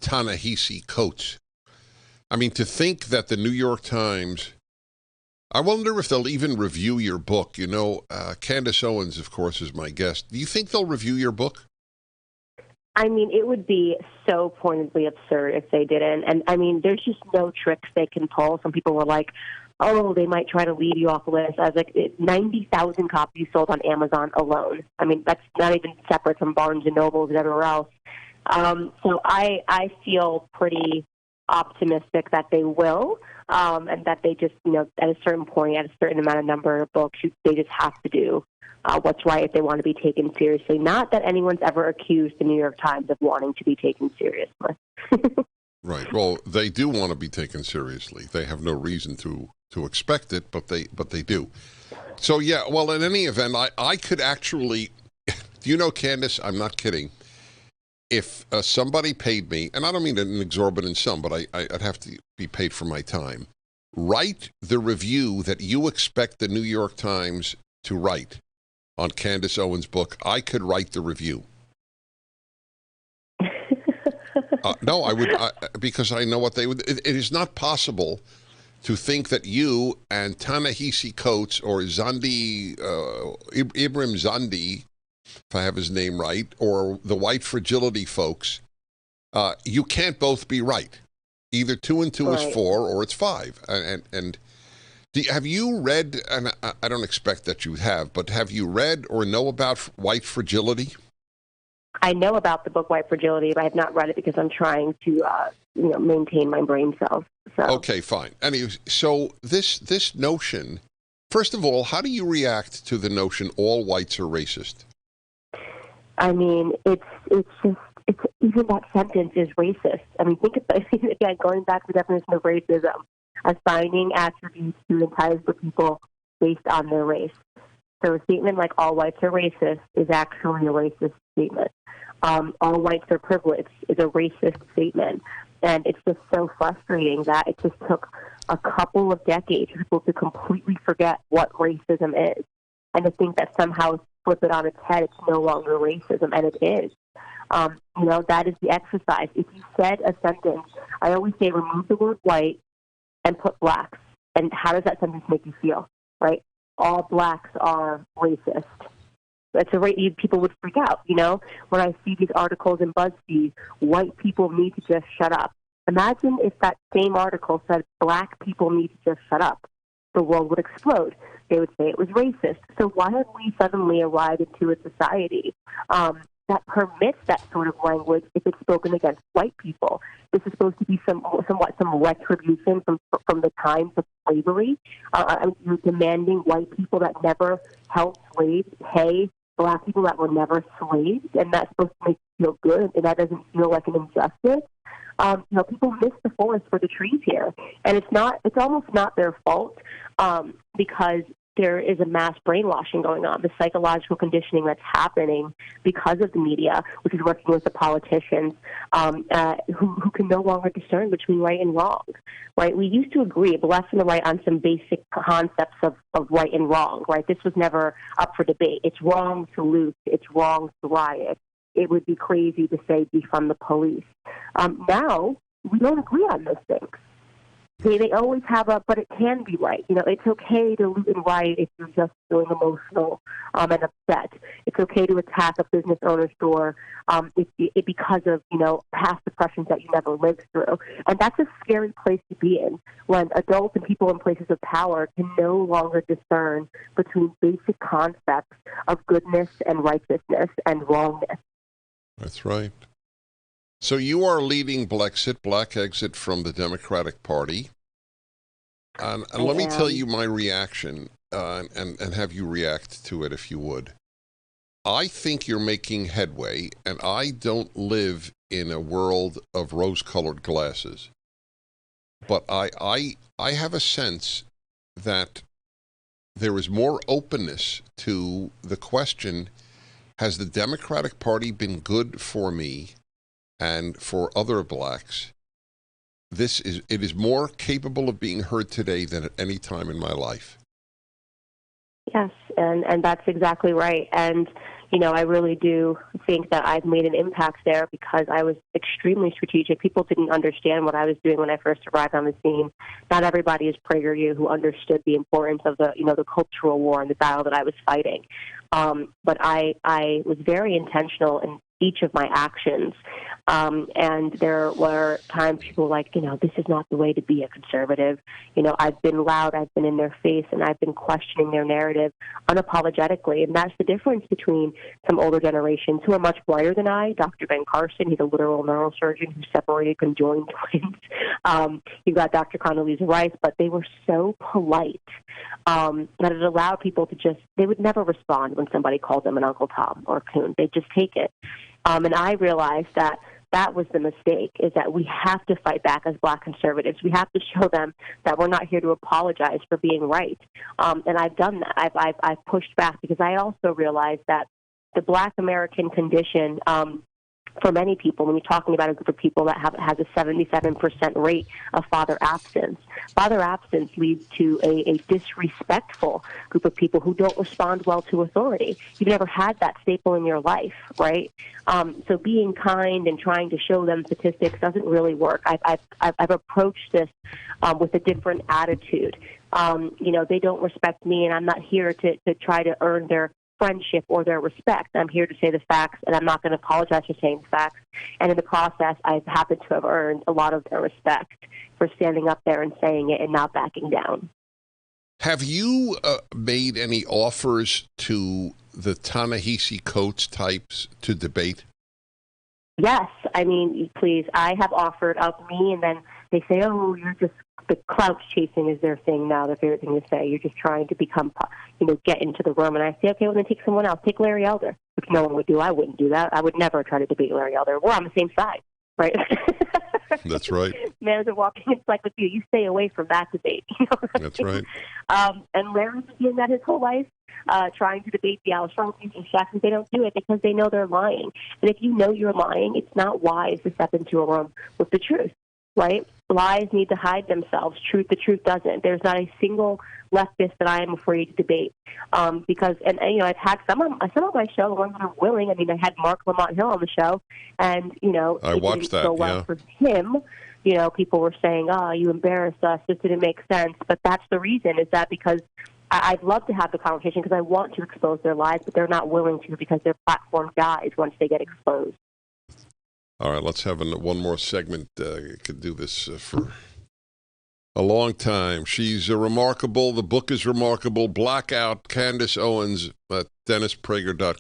Ta-Nehisi Coates. I mean, to think that the New York Times, I wonder if they'll even review your book. You know, Candace Owens, of course, is my guest. Do you think they'll review your book? I mean, it would be so pointedly absurd if they didn't. And, I mean, there's just no tricks they can pull. Some people were like, oh, they might try to lead you off the list. I was like, 90,000 copies sold on Amazon alone. I mean, that's not even separate from Barnes & Nobles and everywhere else. So I feel pretty optimistic that they will, and that they just, you know, at a certain point, at a certain amount of number of books, they just have to do what's right if they want to be taken seriously. Not that anyone's ever accused the New York Times of wanting to be taken seriously. Right. Well, they do want to be taken seriously. They have no reason to expect it, but they do. So, yeah, well, in any event, I could actually, do you know, Candace, I'm not kidding, if somebody paid me, and I don't mean an exorbitant sum, but I'd have to be paid for my time, write the review that you expect the New York Times to write on Candace Owens' book, I could write the review. No, I would, because I know what they would. It is not possible to think that you and Ta-Nehisi Coates or Zandi, Ibram Zandi, if I have his name right, or the White Fragility folks, you can't both be right. Either 2 and 2 is 4, or it's 5. And have you read, and I don't expect that you have, but have you read or know about White Fragility? I know about the book White Fragility, but I have not read it because I'm trying to, maintain my brain cells. So. Okay, fine. Anyway, so this notion, first of all, how do you react to the notion all whites are racist? I mean, it's even that sentence is racist. I mean, think about it again, going back to the definition of racism, assigning attributes to entire group of people based on their race. So a statement like all whites are racist is actually a racist statement. All whites are privileged is a racist statement. And it's just so frustrating that it just took a couple of decades for people to completely forget what racism is. And to think that somehow flip it on its head, it's no longer racism, and it is. That is the exercise. If you said a sentence, I always say remove the word white and put blacks. And how does that sentence make you feel, right? All blacks are racist. People would freak out, when I see these articles in BuzzFeed, white people need to just shut up. Imagine if that same article said black people need to just shut up. The world would explode. They would say it was racist. So why have we suddenly arrived into a society that permits that sort of language if it's spoken against white people? This is supposed to be some retribution from the times of slavery. You're demanding white people that never held slaves pay black people that were never slaves, and that's supposed to make you feel good, and that doesn't feel like an injustice. People miss the forest for the trees here, and it's almost not their fault because there is a mass brainwashing going on, the psychological conditioning that's happening because of the media, which is working with the politicians who can no longer discern between right and wrong. Right? We used to agree, the left and the right, on some basic concepts of right and wrong. Right? This was never up for debate. It's wrong to loot. It's wrong to riot. It would be crazy to say defund the police. Now, we don't agree on those things. They always have but it can be right. It's okay to loot and riot if you're just feeling emotional and upset. It's okay to attack a business owner's store because of, past depressions that you never lived through. And that's a scary place to be in when adults and people in places of power can no longer discern between basic concepts of goodness and righteousness and wrongness. That's right. So you are leading Black Exit from the Democratic Party. And let me tell you my reaction and have you react to it if you would. I think you're making headway, and I don't live in a world of rose-colored glasses. But I have a sense that there is more openness to the question, has the Democratic Party been good for me and for other blacks? It is more capable of being heard today than at any time in my life. Yes, and that's exactly right. And, I really do think that I've made an impact there because I was extremely strategic. People didn't understand what I was doing when I first arrived on the scene. Not everybody is PragerU who understood the importance of the cultural war and the battle that I was fighting. But I was very intentional in each of my actions. And there were times people were like, this is not the way to be a conservative. I've been loud, I've been in their face, and I've been questioning their narrative unapologetically. And that's the difference between some older generations who are much brighter than I. Dr. Ben Carson, he's a literal neurosurgeon who separated conjoined twins. You've got Dr. Condoleezza Rice, but they were so polite that it allowed people to they would never respond when somebody called them an Uncle Tom or a coon. They'd just take it. And I realized that was the mistake, is that we have to fight back as Black conservatives. We have to show them that we're not here to apologize for being right. And I've done that. I've pushed back because I also realized that the Black American condition, for many people, when you're talking about a group of people that has a 77% rate of father absence leads to a disrespectful group of people who don't respond well to authority. You've never had that staple in your life, right? So being kind and trying to show them statistics doesn't really work. I've approached this with a different attitude. They don't respect me, and I'm not here to try to earn their friendship or their respect. I'm here to say the facts, and I'm not going to apologize for saying the facts. And in the process, I've happened to have earned a lot of their respect for standing up there and saying it and not backing down. Have you made any offers to the Ta-Nehisi Coates types to debate? Yes. I mean, please, I have offered up me, and then they say, oh, you're just, the clout chasing is their thing now, their favorite thing to say. You're just trying to become, get into the room. And I say, okay, well, then take someone else. Take Larry Elder, which no one would do. I wouldn't do that. I would never try to debate Larry Elder. We're on the same side, right? That's right. Man is a walking encyclopedia. You stay away from that debate. That's right. And Larry's been doing that his whole life, trying to debate the Al Sharptons and Jacksons. They don't do it because they know they're lying. And if you know you're lying, it's not wise to step into a room with the truth, right? Lies need to hide themselves. The truth doesn't. There's not a single leftist that I am afraid to debate because I've had some of my show, the ones that are willing. I mean, I had Mark Lamont Hill on the show, and I watched that. So well for him. People were saying, "Oh, you embarrassed us. This didn't make sense." But that's the reason. Is that because I'd love to have the conversation because I want to expose their lies, but they're not willing to because their platform dies once they get exposed. All right, let's have one more segment. Could do this for a long time. She's remarkable. The book is remarkable. Blackout, Candace Owens at DennisPrager.com.